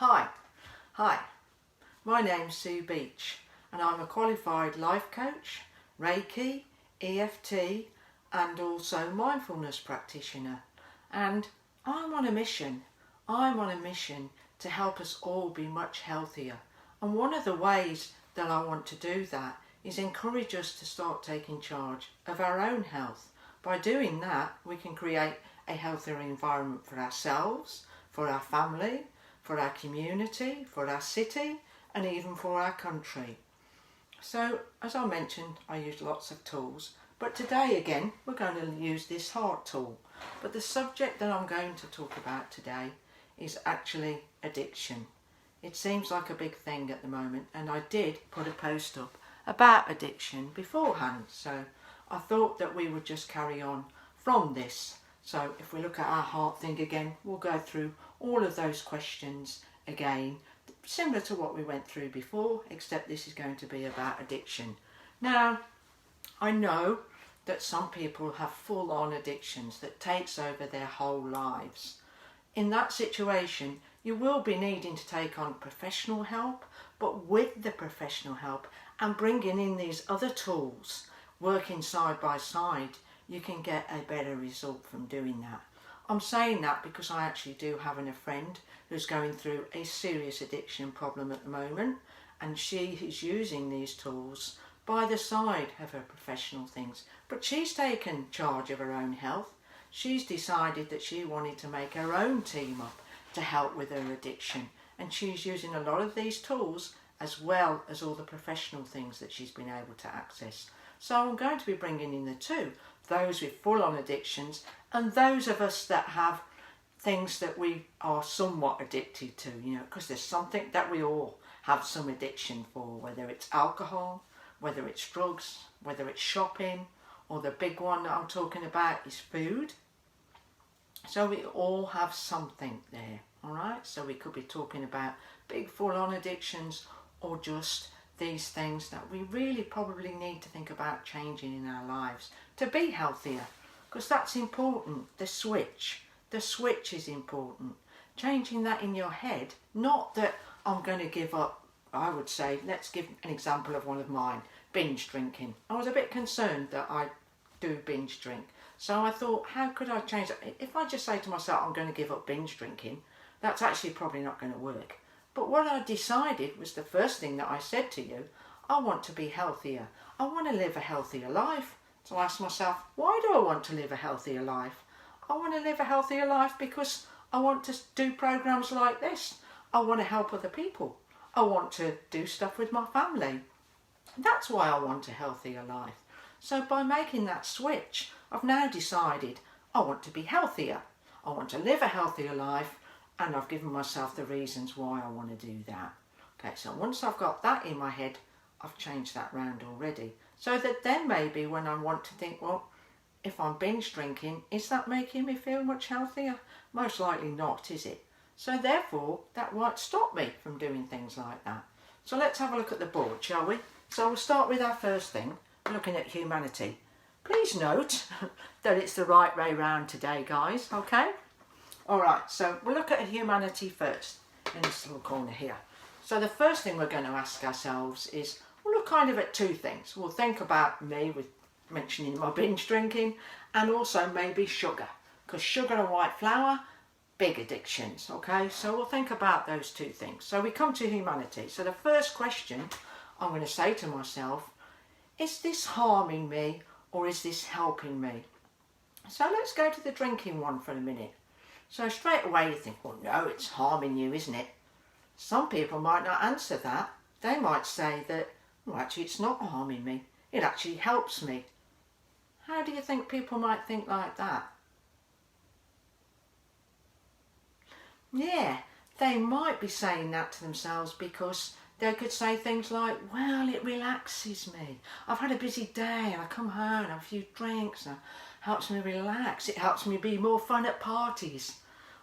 Hi, my name's Sue Beach and I'm a qualified life coach, Reiki, EFT and also mindfulness practitioner, and I'm on a mission to help us all be much healthier, and one of the ways that I want to do that is encourage us to start taking charge of our own health. By doing that, we can create a healthier environment for ourselves, for our family, for our community, for our city, and even for our country. So, as I mentioned, I use lots of tools, but today again, we're going to use this heart tool. But the subject that I'm going to talk about today is actually addiction. It seems like a big thing at the moment, and I did put a post up about addiction beforehand, so I thought that we would just carry on from this. So if we look at our heart thing again, we'll go through all of those questions again, similar to what we went through before, except this is going to be about addiction. Now, I know that some people have full-on addictions that takes over their whole lives. In that situation, you will be needing to take on professional help, but with the professional help and bringing in these other tools, working side by side, you can get a better result from doing that. I'm saying that because I actually do have a friend who's going through a serious addiction problem at the moment, and she is using these tools by the side of her professional things. But she's taken charge of her own health. She's decided that she wanted to make her own team up to help with her addiction, and she's using a lot of these tools as well as all the professional things that she's been able to access. So I'm going to be bringing in the two, those with full-on addictions and those of us that have things that we are somewhat addicted to, because there's something that we all have some addiction for, whether it's alcohol, whether it's drugs, whether it's shopping, or the big one that I'm talking about is food. So we all have something there, all right? So we could be talking about big full-on addictions or just these things that we really probably need to think about changing in our lives to be healthier, because that's important. The switch is important. Changing that in your head, not that I'm going to give up. I would say, let's give an example of one of mine, binge drinking. I was a bit concerned that I do binge drink. So I thought, how could I change that? If I just say to myself, I'm going to give up binge drinking, that's actually probably not going to work. But what I decided was the first thing that I said to you, I want to be healthier. I want to live a healthier life. So I asked myself, why do I want to live a healthier life? I want to live a healthier life because I want to do programs like this. I want to help other people. I want to do stuff with my family. That's why I want a healthier life. So by making that switch, I've now decided I want to be healthier. I want to live a healthier life, and I've given myself the reasons why I want to do that. Okay, so once I've got that in my head, I've changed that round already. So that then maybe when I want to think, well, if I'm binge drinking, is that making me feel much healthier? Most likely not, is it? So therefore, that won't stop me from doing things like that. So let's have a look at the board, shall we? So we'll start with our first thing, looking at humanity. Please note that it's the right way round today, guys, okay? Alright, so we'll look at humanity first, in this little corner here. So the first thing we're going to ask ourselves is, we'll look kind of at two things. We'll think about me with mentioning my binge drinking, and also maybe sugar, because sugar and white flour, big addictions, okay? So we'll think about those two things. So we come to humanity. So the first question I'm going to say to myself, is this harming me or is this helping me? So let's go to the drinking one for a minute. So straight away you think, well, no, it's harming you, isn't it? Some people might not answer that. They might say that, well, actually it's not harming me. It actually helps me. How do you think people might think like that? Yeah, they might be saying that to themselves because they could say things like, well, it relaxes me. I've had a busy day and I come home and have a few drinks and it helps me relax. It helps me be more fun at parties.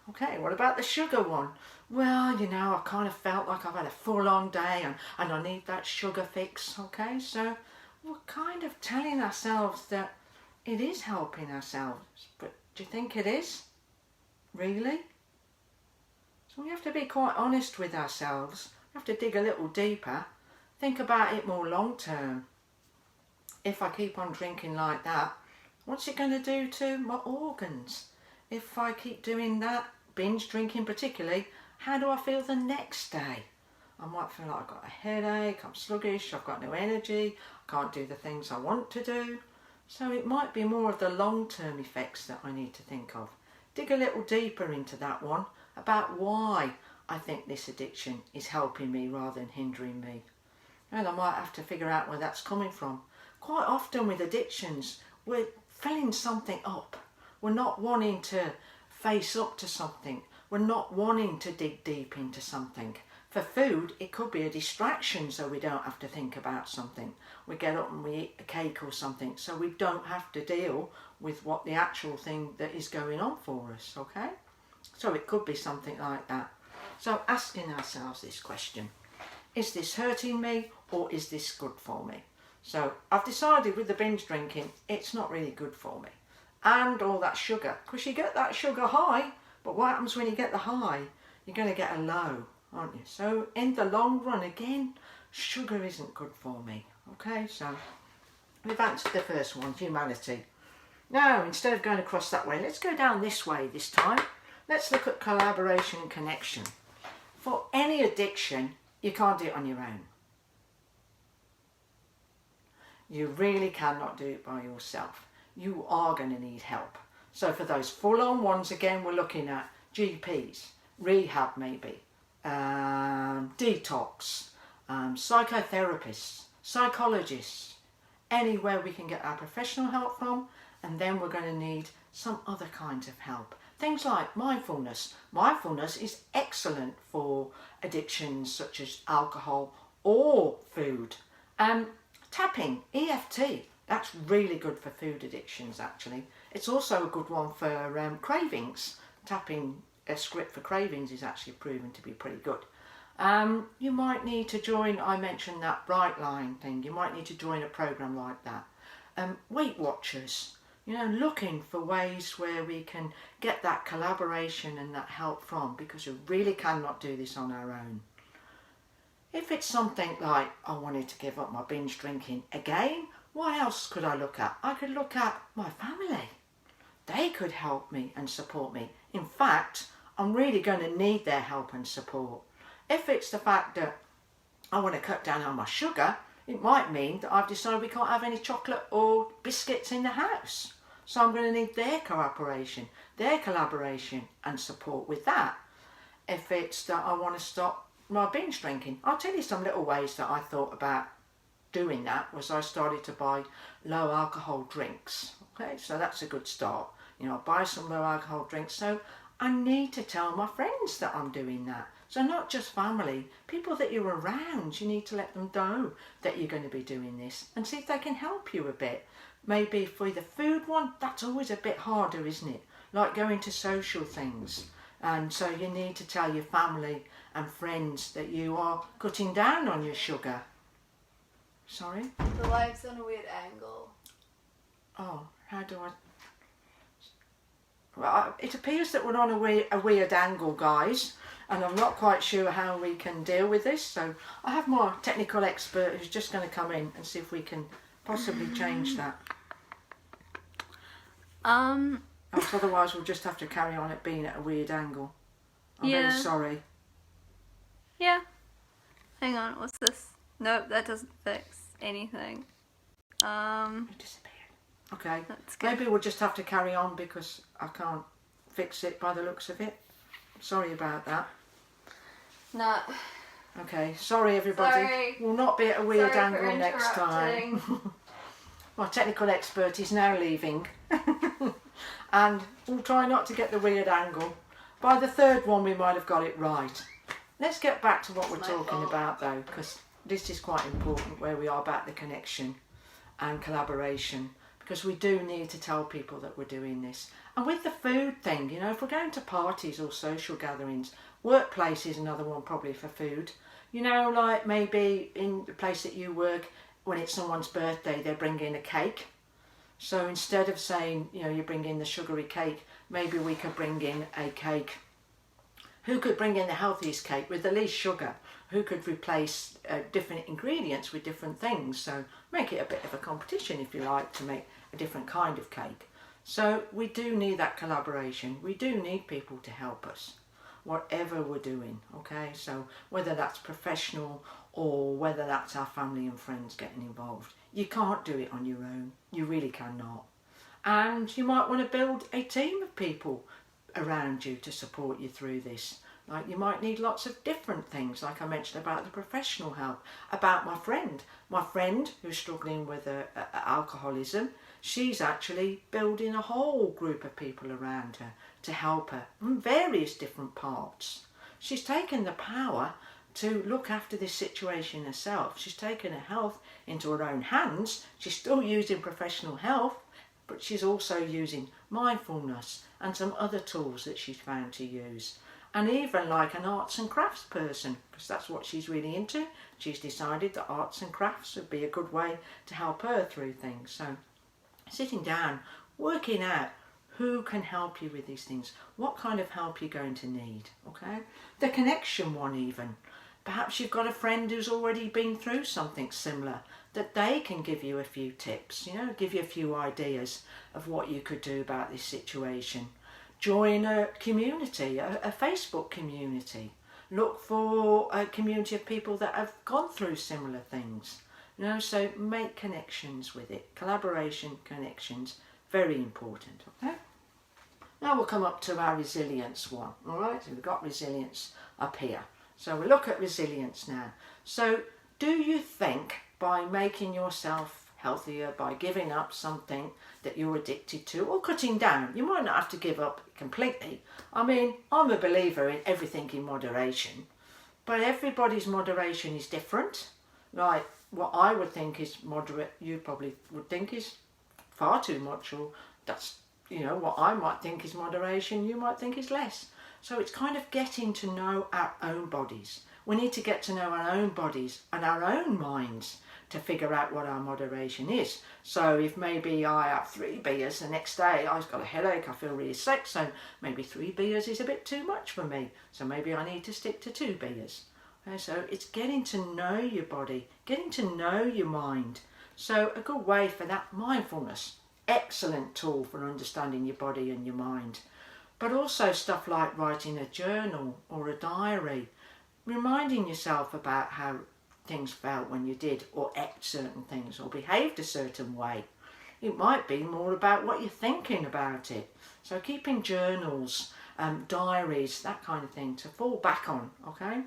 Okay, what about the sugar one? Well, I kind of felt like I've had a full-on day and I need that sugar fix. Okay, so we're kind of telling ourselves that it is helping ourselves. But do you think it is? Really? So So we have to be quite honest with ourselves. We have to dig a little deeper. Think about it more long term. If I keep on drinking like that, what's it going to do to my organs? If I keep doing that, binge drinking particularly, how do I feel the next day? I might feel like I've got a headache, I'm sluggish, I've got no energy, I can't do the things I want to do. So it might be more of the long-term effects that I need to think of. Dig a little deeper into that one about why I think this addiction is helping me rather than hindering me. And I might have to figure out where that's coming from. Quite often with addictions, we're filling something up. We're not wanting to face up to something. We're not wanting to dig deep into something. For food, it could be a distraction so we don't have to think about something. We get up and we eat a cake or something so we don't have to deal with what the actual thing that is going on for us, okay? So it could be something like that. So asking ourselves this question, is this hurting me or is this good for me? So I've decided with the binge drinking, it's not really good for me. And all that sugar, because you get that sugar high, but what happens when you get the high? You're going to get a low, aren't you? So in the long run, again, sugar isn't good for me. Okay, so we've answered the first one, humanity. Now, instead of going across that way, let's go down this way this time. Let's look at collaboration and connection. For any addiction, you can't do it on your own. You really cannot do it by yourself. You are going to need help. So for those full-on ones, again, we're looking at GPs, rehab maybe, detox, psychotherapists, psychologists, anywhere we can get our professional help from, and then we're going to need some other kinds of help. Things like mindfulness. Mindfulness is excellent for addictions such as alcohol or food. Tapping, EFT, that's really good for food addictions actually. It's also a good one for cravings. Tapping a script for cravings is actually proven to be pretty good. You might need to join, I mentioned that Brightline thing, you might need to join a program like that. Weight Watchers, you know, looking for ways where we can get that collaboration and that help from, because we really cannot do this on our own. If it's something like I wanted to give up my binge drinking again, what else could I look at? I could look at my family. They could help me and support me. In fact, I'm really going to need their help and support. If it's the fact that I want to cut down on my sugar, it might mean that I've decided we can't have any chocolate or biscuits in the house. So I'm going to need their cooperation, their collaboration and support with that. If it's that I want to stop my binge drinking, I'll tell you some little ways that I thought about doing that. Was I started to buy low alcohol drinks. Okay, so that's a good start. You know, buy some low alcohol drinks. So I need to tell my friends that I'm doing that. So not just family, people that you're around, you need to let them know that you're going to be doing this and see if they can help you a bit. Maybe for the food one, that's always a bit harder, isn't it? Like going to social things. And so you need to tell your family and friends that you are cutting down on your sugar. Sorry? The life's on a weird angle. Oh, how do I... Well, it appears that we're on a weird angle, guys, and I'm not quite sure how we can deal with this. So I have my technical expert who's just going to come in and see if we can possibly change that. Else otherwise we'll just have to carry on it being at a weird angle. I'm very sorry. Yeah. Hang on, what's this? Nope, that doesn't fix anything. It disappeared. Okay, That's good. maybe we'll just have to carry on because I can't fix it by the looks of it. Sorry about that. Nah. Okay, sorry everybody. Sorry. We'll not be at a weird Sorry angle for next time. My technical expert is now leaving. And we'll try not to get the weird angle. By the third one we might have got it right. Let's get back to what we're talking about though, because this is quite important where we are about the connection and collaboration, because we do need to tell people that we're doing this. And with the food thing, you know, if we're going to parties or social gatherings, workplace is another one probably for food. You know, like maybe in the place that you work, when it's someone's birthday, they bring in a cake. So instead of saying, you know, you bring in the sugary cake, maybe we could bring in a cake Who could bring in the healthiest cake with the least sugar? Who could replace different ingredients with different things? So make it a bit of a competition, if you like, to make a different kind of cake. So we do need that collaboration. We do need people to help us, whatever we're doing, okay? So whether that's professional or whether that's our family and friends getting involved. You can't do it on your own. You really cannot. And you might want to build a team of people around you to support you through this. Like, you might need lots of different things, like I mentioned about the professional help, about my friend who's struggling with alcoholism. She's actually building a whole group of people around her to help her in various different parts. She's taken the power to look after this situation herself. She's taken her health into her own hands. She's still using professional help, but she's also using mindfulness and some other tools that she's found to use. And even like an arts and crafts person, because that's what she's really into. She's decided that arts and crafts would be a good way to help her through things. So sitting down, working out who can help you with these things, what kind of help you're going to need, okay? The connection one even. Perhaps you've got a friend who's already been through something similar, that they can give you a few tips, give you a few ideas of what you could do about this situation. Join a community, a Facebook community. Look for a community of people that have gone through similar things. So make connections with it. Collaboration, connections, very important, okay? Now we'll come up to our resilience one, all right? So we've got resilience up here. So we'll look at resilience now. So do you think by making yourself healthier, by giving up something that you're addicted to, or cutting down, you might not have to give up completely. I mean, I'm a believer in everything in moderation, but everybody's moderation is different. Like, what I would think is moderate, you probably would think is far too much, or that's, what I might think is moderation, you might think is less. So it's kind of getting to know our own bodies. We need to get to know our own bodies and our own minds to figure out what our moderation is. So if maybe I have 3 beers, the next day I've got a headache, I feel really sick, so maybe 3 beers is a bit too much for me. So maybe I need to stick to 2 beers. Okay, so it's getting to know your body, getting to know your mind. So a good way for that, mindfulness. Excellent tool for understanding your body and your mind. But also stuff like writing a journal or a diary, reminding yourself about how things felt when you did or ate certain things or behaved a certain way. It might be more about what you're thinking about it. So keeping journals, diaries, that kind of thing to fall back on, okay?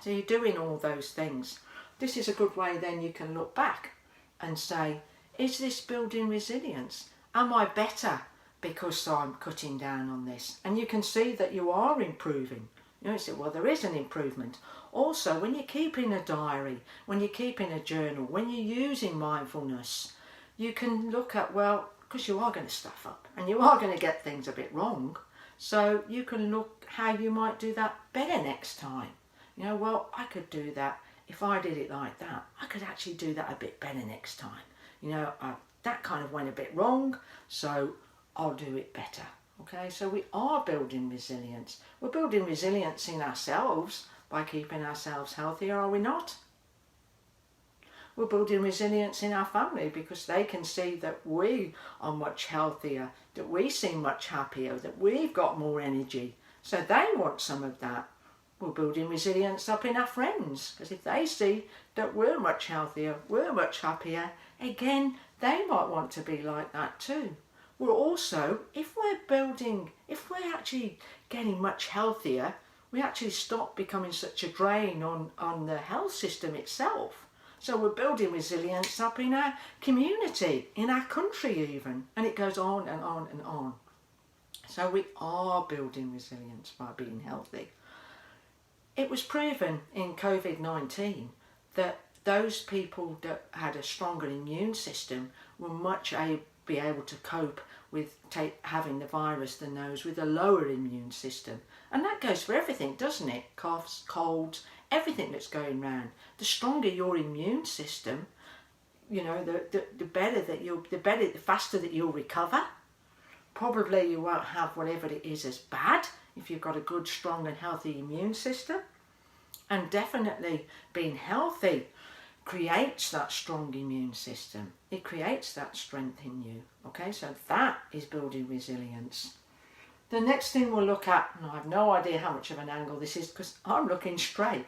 So you're doing all those things. This is a good way then you can look back and say, is this building resilience? Am I better because I'm cutting down on this? And you can see that you are improving. You say, well, there is an improvement. Also, when you're keeping a diary, when you're keeping a journal, when you're using mindfulness, you can look at, well, because you are going to stuff up and you are going to get things a bit wrong. So you can look how you might do that better next time. Well, I could do that. If I did it like that, I could actually do that a bit better next time. That kind of went a bit wrong, so I'll do it better. Okay, so we are building resilience. We're building resilience in ourselves by keeping ourselves healthier, are we not? We're building resilience in our family because they can see that we are much healthier, that we seem much happier, that we've got more energy. So they want some of that. We're building resilience up in our friends because if they see that we're much healthier, we're much happier, again, they might want to be like that too. We're also, if we're actually getting much healthier, we actually stop becoming such a drain on the health system itself. So we're building resilience up in our community, in our country even, and it goes on and on and on. So we are building resilience by being healthy. It was proven in COVID-19 that those people that had a stronger immune system were be able to cope with having the virus than those with a lower immune system. And that goes for everything, doesn't it? Coughs, colds, everything that's going around. The stronger your immune system, the faster that you'll recover. Probably you won't have whatever it is as bad if you've got a good, strong and healthy immune system. And definitely being healthy creates that strong immune system. It creates that strength in you. Okay, so that is building resilience. The next thing we'll look at, and I have no idea how much of an angle this is because I'm looking straight.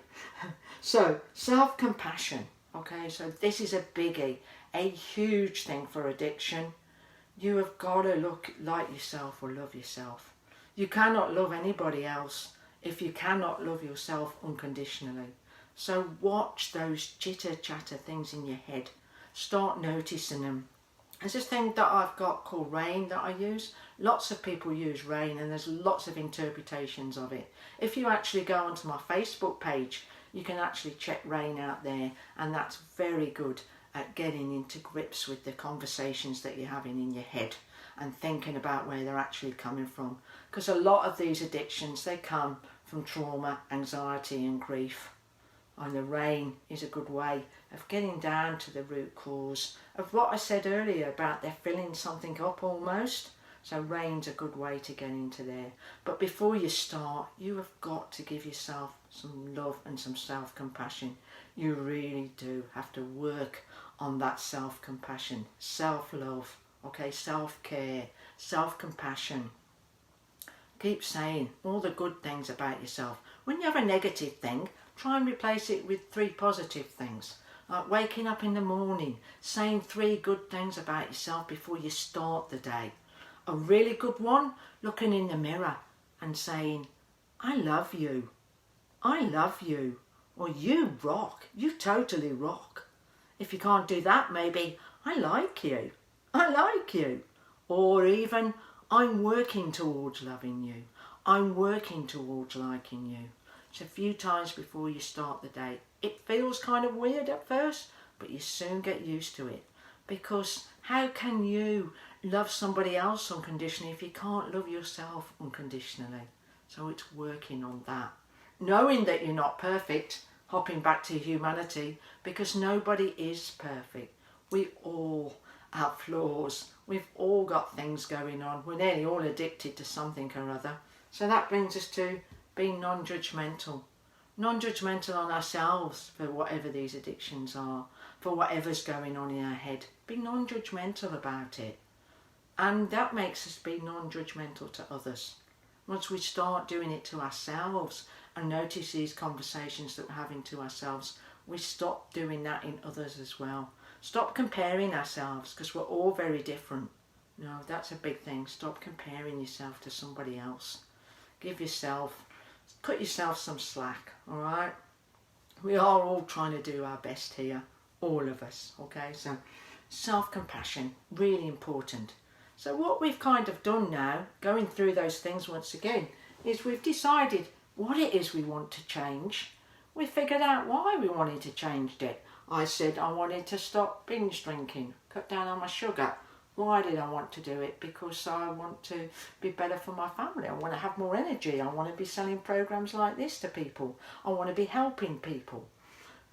So self-compassion. Okay, so this is a biggie, a huge thing for addiction. You have got to like yourself or love yourself. You cannot love anybody else if you cannot love yourself unconditionally. So watch those chitter-chatter things in your head. Start noticing them. There's this thing that I've got called RAIN that I use. Lots of people use RAIN and there's lots of interpretations of it. If you actually go onto my Facebook page, you can actually check RAIN out there, and that's very good at getting into grips with the conversations that you're having in your head and thinking about where they're actually coming from. Because a lot of these addictions, they come from trauma, anxiety and grief. And the RAIN is a good way of getting down to the root cause of what I said earlier about they're filling something up almost. So RAIN's a good way to get into there. But before you start, you have got to give yourself some love and some self-compassion. You really do have to work on that self-compassion, self-love, okay, self-care, self-compassion. Keep saying all the good things about yourself. When you have a negative thing, try and replace it with 3 positive things. Like waking up in the morning, saying 3 good things about yourself before you start the day. A really good one, looking in the mirror and saying, I love you. I love you. Or you rock. You totally rock. If you can't do that, maybe, I like you. I like you. Or even, I'm working towards loving you. I'm working towards liking you. It's a few times before you start the day. It feels kind of weird at first, but you soon get used to it. Because how can you love somebody else unconditionally if you can't love yourself unconditionally? So it's working on that. Knowing that you're not perfect, hopping back to humanity, because nobody is perfect. We all have flaws. We've all got things going on. We're nearly all addicted to something or other. So that brings us to being non-judgmental. Non-judgmental on ourselves for whatever these addictions are, for whatever's going on in our head. Be non-judgmental about it. And that makes us be non-judgmental to others. Once we start doing it to ourselves and notice these conversations that we're having to ourselves, we stop doing that in others as well. Stop comparing ourselves, because we're all very different. No, that's a big thing. Stop comparing yourself to somebody else. Cut yourself some slack, all right? We are all trying to do our best here, all of us, okay? So self-compassion, really important. So what we've kind of done now, going through those things once again, is we've decided what it is we want to change. We figured out why we wanted to change it. I said I wanted to stop binge drinking, cut down on my sugar. Why did I want to do it? Because I want to be better for my family. I want to have more energy. I want to be selling programs like this to people. I want to be helping people.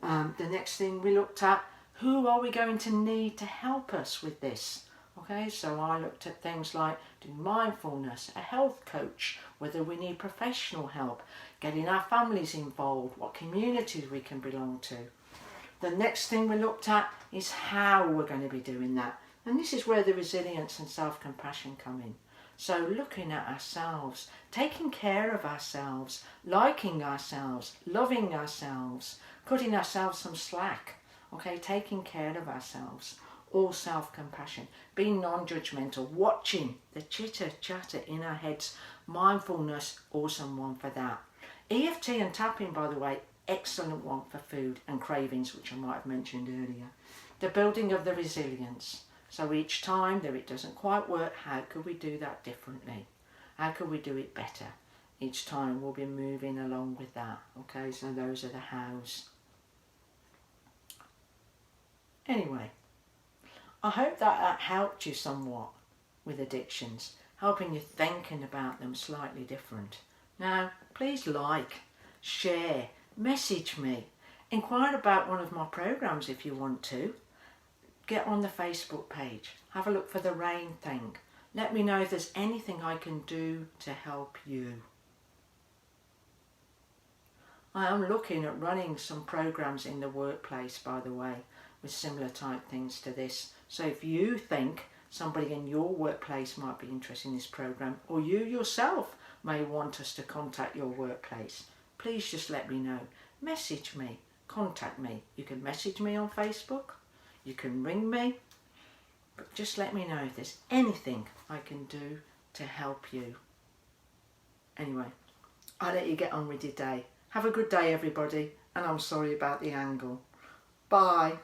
The next thing we looked at, who are we going to need to help us with this? Okay, so I looked at things like doing mindfulness, a health coach, whether we need professional help, getting our families involved, what communities we can belong to. The next thing we looked at is how we're going to be doing that. And this is where the resilience and self-compassion come in. So looking at ourselves, taking care of ourselves, liking ourselves, loving ourselves, cutting ourselves some slack, okay, taking care of ourselves, all self-compassion, being non-judgmental, watching the chitter-chatter in our heads, mindfulness, awesome one for that. EFT and tapping, by the way, excellent one for food and cravings, which I might have mentioned earlier. The building of the resilience. So each time that it doesn't quite work, how could we do that differently? How could we do it better? Each time we'll be moving along with that. Okay, so those are the hows. Anyway, I hope that helped you somewhat with addictions, helping you thinking about them slightly different. Now, please like, share, message me, inquire about one of my programs if you want to. Get on the Facebook page, have a look for the RAIN thing. Let me know if there's anything I can do to help you. I am looking at running some programs in the workplace, by the way, with similar type things to this. So if you think somebody in your workplace might be interested in this program, or you yourself may want us to contact your workplace, please just let me know. Message me, contact me. You can message me on Facebook, you can ring me, but just let me know if there's anything I can do to help you. Anyway, I'll let you get on with your day. Have a good day, everybody, and I'm sorry about the angle. Bye.